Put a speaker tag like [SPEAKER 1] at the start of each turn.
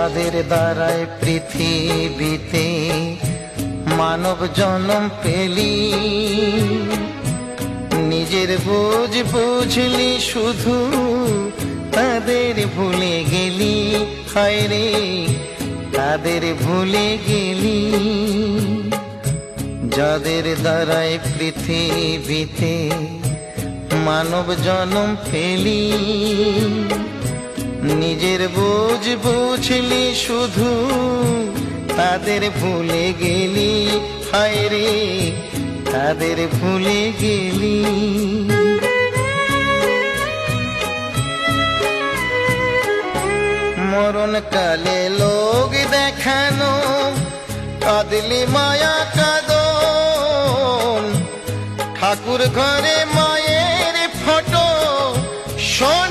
[SPEAKER 1] যাদের দ্বারায় পৃথিবীতে মানব জন্ম পেলি, নিজের বোঝ বুঝলি শুধু তাদের ভুলে গেলি, হায় রে তাদের ভুলে গেলি। যাদের দ্বারায় পৃথিবীতে মানব জন্ম পেলি, নিজের বোঝ বুঝলি শুধু তাদের ভুলে গেলি, হায় রে তাদের ভুলে গেলি। মরণকালে লোক দেখানো কাঁদলি মায়া কাঁদন, ঠাকুর ঘরে মায়ের ফটো